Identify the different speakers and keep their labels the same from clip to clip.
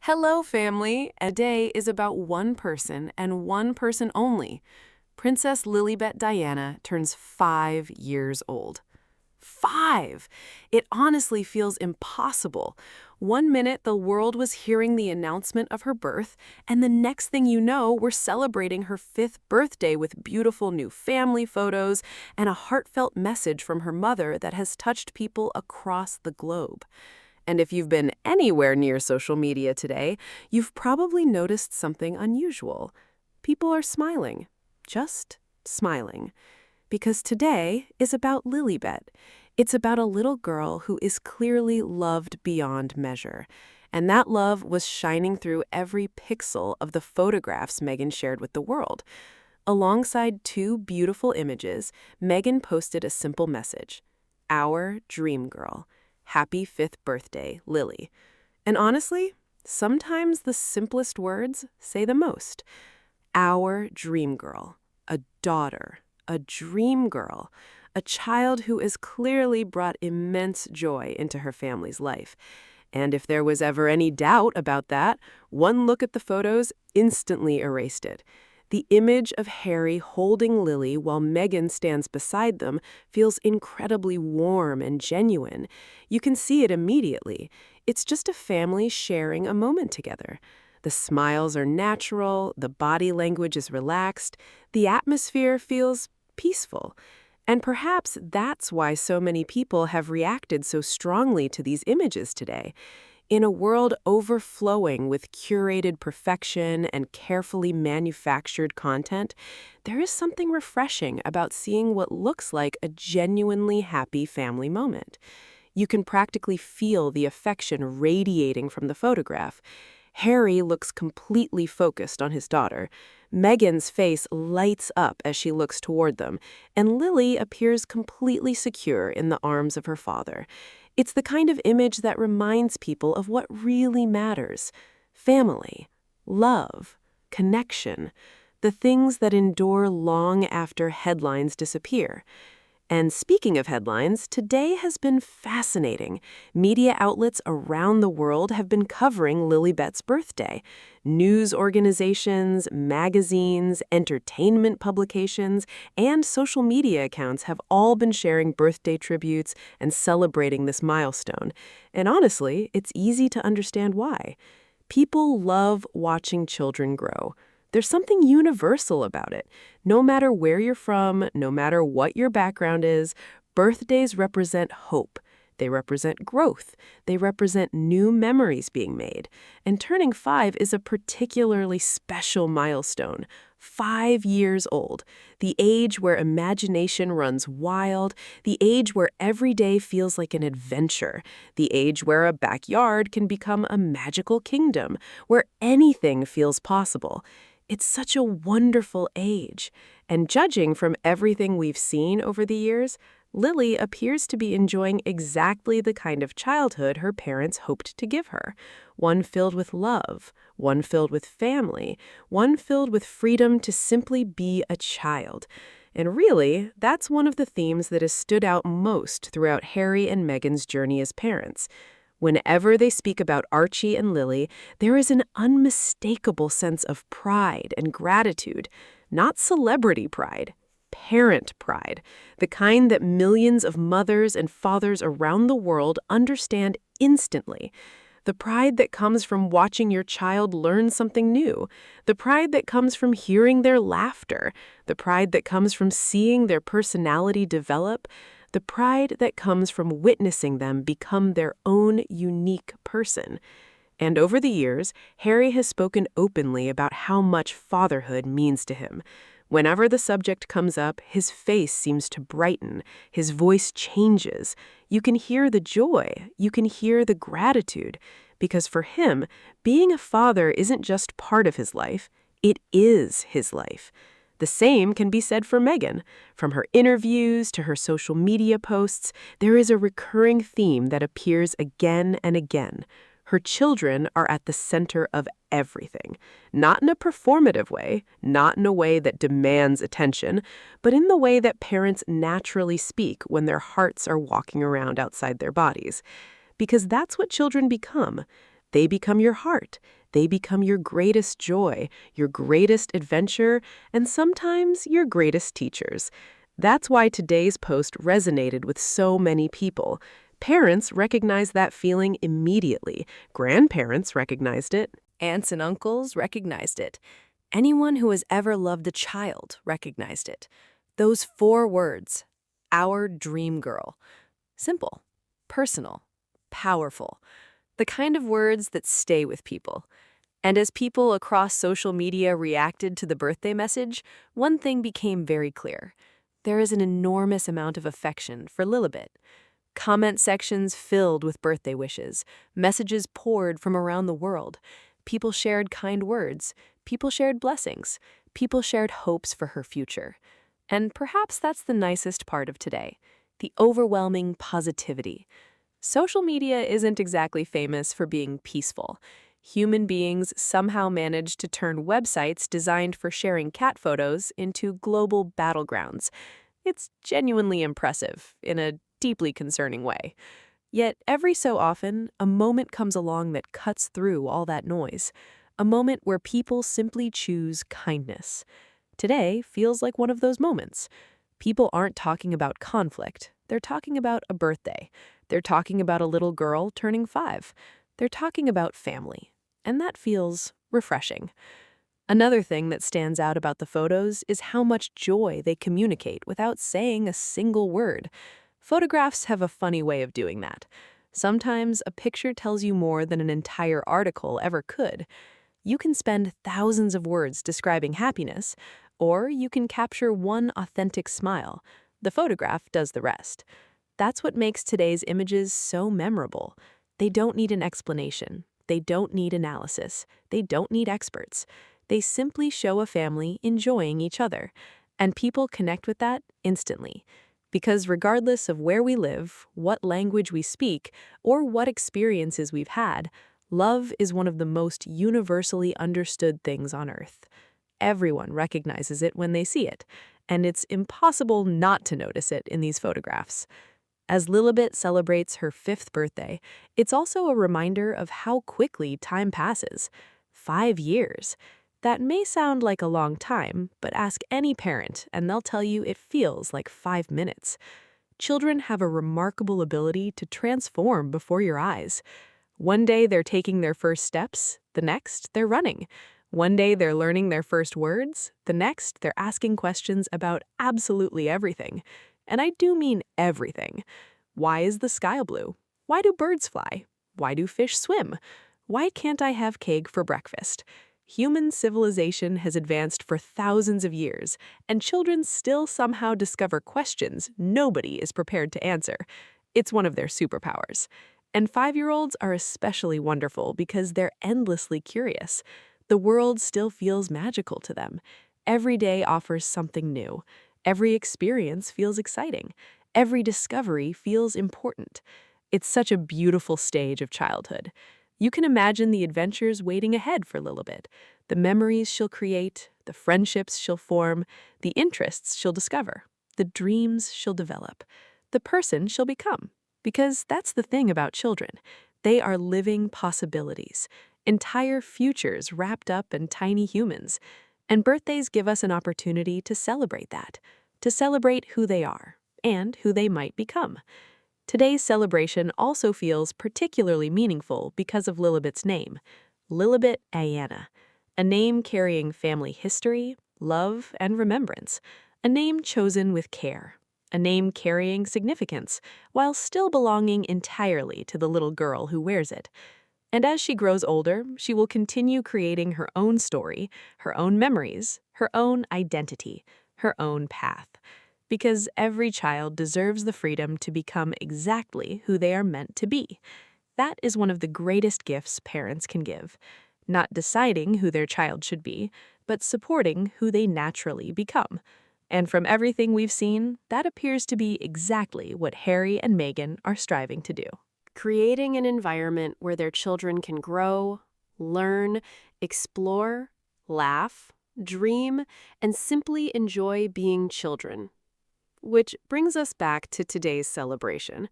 Speaker 1: Hello, family. A day is about one person and one person only. Princess Lilibet Diana turns 5 years old. 5! It honestly feels impossible. One minute, the world was hearing the announcement of her birth, and the next thing you know, we're celebrating her 5th birthday with beautiful new family photos and a heartfelt message from her mother that has touched people across the globe. And if you've been anywhere near social media today, you've probably noticed something unusual. People are smiling, just smiling. Because today is about Lilibet. It's about a little girl who is clearly loved beyond measure. And that love was shining through every pixel of the photographs Meghan shared with the world. Alongside two beautiful images, Meghan posted a simple message: "Our dream girl. Happy 5th birthday, Lily." And honestly, sometimes the simplest words say the most. Our dream girl, a daughter, a dream girl, a child who has clearly brought immense joy into her family's life. And if there was ever any doubt about that, one look at the photos instantly erased it. The image of Harry holding Lily while Meghan stands beside them feels incredibly warm and genuine. You can see it immediately. It's just a family sharing a moment together. The smiles are natural, the body language is relaxed, the atmosphere feels peaceful. And perhaps that's why so many people have reacted so strongly to these images today. In a world overflowing with curated perfection and carefully manufactured content, there is something refreshing about seeing what looks like a genuinely happy family moment. You can practically feel the affection radiating from the photograph. Harry looks completely focused on his daughter. Meghan's face lights up as she looks toward them, and Lily appears completely secure in the arms of her father. It's the kind of image that reminds people of what really matters: family, love, connection, the things that endure long after headlines disappear. And speaking of headlines, today has been fascinating. Media outlets around the world have been covering Lilibet's birthday. News organizations, magazines, entertainment publications, and social media accounts have all been sharing birthday tributes and celebrating this milestone. And honestly, it's easy to understand why. People love watching children grow. There's something universal about it. No matter where you're from, no matter what your background is, birthdays represent hope. They represent growth. They represent new memories being made. And turning 5 is a particularly special milestone. 5 years old, the age where imagination runs wild, the age where every day feels like an adventure, the age where a backyard can become a magical kingdom, where anything feels possible. It's such a wonderful age, and judging from everything we've seen over the years, Lily appears to be enjoying exactly the kind of childhood her parents hoped to give her. One filled with love, one filled with family, one filled with freedom to simply be a child. And really, that's one of the themes that has stood out most throughout Harry and Meghan's journey as parents. Whenever they speak about Archie and Lily, there is an unmistakable sense of pride and gratitude, not celebrity pride, parent pride, the kind that millions of mothers and fathers around the world understand instantly. The pride that comes from watching your child learn something new, the pride that comes from hearing their laughter, the pride that comes from seeing their personality develop, the pride that comes from witnessing them become their own unique person. And over the years, Harry has spoken openly about how much fatherhood means to him. Whenever the subject comes up, his face seems to brighten, his voice changes. You can hear the joy, you can hear the gratitude, because for him, being a father isn't just part of his life, it is his life. The same can be said for Meghan. From her interviews to her social media posts, there is a recurring theme that appears again and again. Her children are at the center of everything, not in a performative way, not in a way that demands attention, but in the way that parents naturally speak when their hearts are walking around outside their bodies. Because that's what children become. They become your heart. They become your greatest joy, your greatest adventure, and sometimes your greatest teachers. That's why today's post resonated with so many people. Parents recognized that feeling immediately. Grandparents recognized it. Aunts and uncles recognized it. Anyone who has ever loved a child recognized it. Those 4 words, our dream girl. Simple, personal, powerful. The kind of words that stay with people. And as people across social media reacted to the birthday message, one thing became very clear. There is an enormous amount of affection for Lilibet. Comment sections filled with birthday wishes, messages poured from around the world. People shared kind words, people shared blessings, people shared hopes for her future. And perhaps that's the nicest part of today, the overwhelming positivity. Social media isn't exactly famous for being peaceful. Human beings somehow manage to turn websites designed for sharing cat photos into global battlegrounds. It's genuinely impressive in a deeply concerning way. Yet every so often, a moment comes along that cuts through all that noise. A moment where people simply choose kindness. Today feels like one of those moments. People aren't talking about conflict. They're talking about a birthday. They're talking about a little girl turning 5. They're talking about family. And that feels refreshing. Another thing that stands out about the photos is how much joy they communicate without saying a single word. Photographs have a funny way of doing that. Sometimes a picture tells you more than an entire article ever could. You can spend thousands of words describing happiness, or you can capture one authentic smile. The photograph does the rest. That's what makes today's images so memorable. They don't need an explanation. They don't need analysis. They don't need experts. They simply show a family enjoying each other. And people connect with that instantly. Because regardless of where we live, what language we speak, or what experiences we've had, love is one of the most universally understood things on Earth. Everyone recognizes it when they see it, and it's impossible not to notice it in these photographs. As Lilibet celebrates her 5th birthday, it's also a reminder of how quickly time passes. 5 years. That may sound like a long time, but ask any parent and they'll tell you it feels like 5 minutes. Children have a remarkable ability to transform before your eyes. One day they're taking their first steps, the next they're running. One day they're learning their first words, the next they're asking questions about absolutely everything. And I do mean everything. Why is the sky blue? Why do birds fly? Why do fish swim? Why can't I have cake for breakfast? Human civilization has advanced for thousands of years, and children still somehow discover questions nobody is prepared to answer. It's one of their superpowers. And 5-year-olds are especially wonderful because they're endlessly curious. The world still feels magical to them. Every day offers something new. Every experience feels exciting. Every discovery feels important. It's such a beautiful stage of childhood. You can imagine the adventures waiting ahead for Lilibet, the memories she'll create, the friendships she'll form, the interests she'll discover, the dreams she'll develop, the person she'll become. Because that's the thing about children. They are living possibilities, entire futures wrapped up in tiny humans. And birthdays give us an opportunity to celebrate that, to celebrate who they are and who they might become. Today's celebration also feels particularly meaningful because of Lilibet's name, Lilibet Diana, a name carrying family history, love, and remembrance, a name chosen with care, a name carrying significance while still belonging entirely to the little girl who wears it. And as she grows older, she will continue creating her own story, her own memories, her own identity, her own path. Because every child deserves the freedom to become exactly who they are meant to be. That is one of the greatest gifts parents can give. Not deciding who their child should be, but supporting who they naturally become. And from everything we've seen, that appears to be exactly what Harry and Meghan are striving to do. Creating an environment where their children can grow, learn, explore, laugh, dream, and simply enjoy being children. Which brings us back to today's celebration.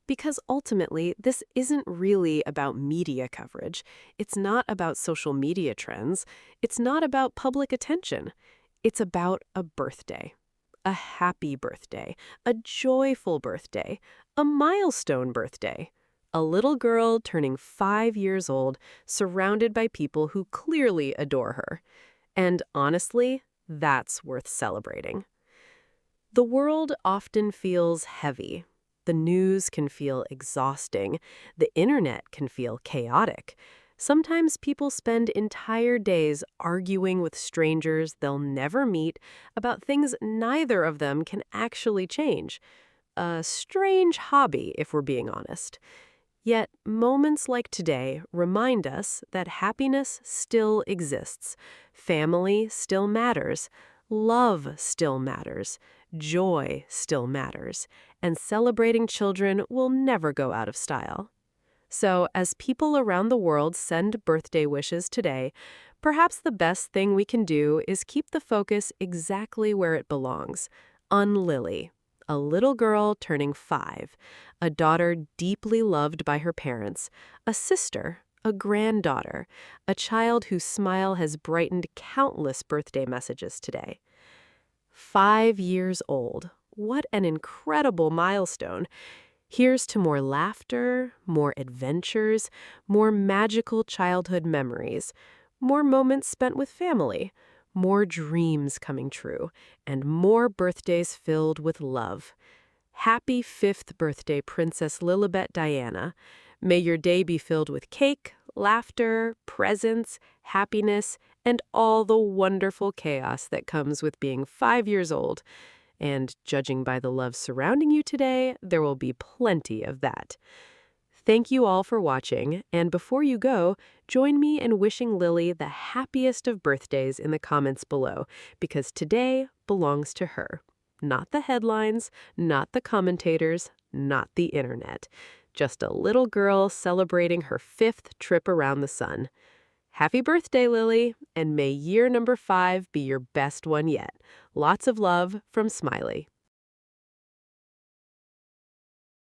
Speaker 1: Because ultimately, this isn't really about media coverage. It's not about social media trends. It's not about public attention. It's about a birthday. A happy birthday. A joyful birthday. A milestone birthday. A little girl turning 5 years old, surrounded by people who clearly adore her. And honestly, that's worth celebrating. The world often feels heavy. The news can feel exhausting. The internet can feel chaotic. Sometimes people spend entire days arguing with strangers they'll never meet about things neither of them can actually change. A strange hobby, if we're being honest. Yet, moments like today remind us that happiness still exists, family still matters, love still matters, joy still matters, and celebrating children will never go out of style. So, as people around the world send birthday wishes today, perhaps the best thing we can do is keep the focus exactly where it belongs, on Lily, a little girl turning 5, a daughter deeply loved by her parents, a sister, a granddaughter, a child whose smile has brightened countless birthday messages today. 5 years old. What an incredible milestone. Here's to more laughter, more adventures, more magical childhood memories, more moments spent with family, more dreams coming true, and more birthdays filled with love. Happy 5th birthday, Princess Lilibet Diana. May your day be filled with cake, laughter, presents, happiness, and all the wonderful chaos that comes with being 5 years old. And judging by the love surrounding you today, there will be plenty of that. Thank you all for watching, and before you go, join me in wishing Lily the happiest of birthdays in the comments below, because today belongs to her. Not the headlines, not the commentators, not the internet. Just a little girl celebrating her 5th trip around the sun. Happy birthday, Lily, and may year number 5 be your best one yet. Lots of love from Smiley.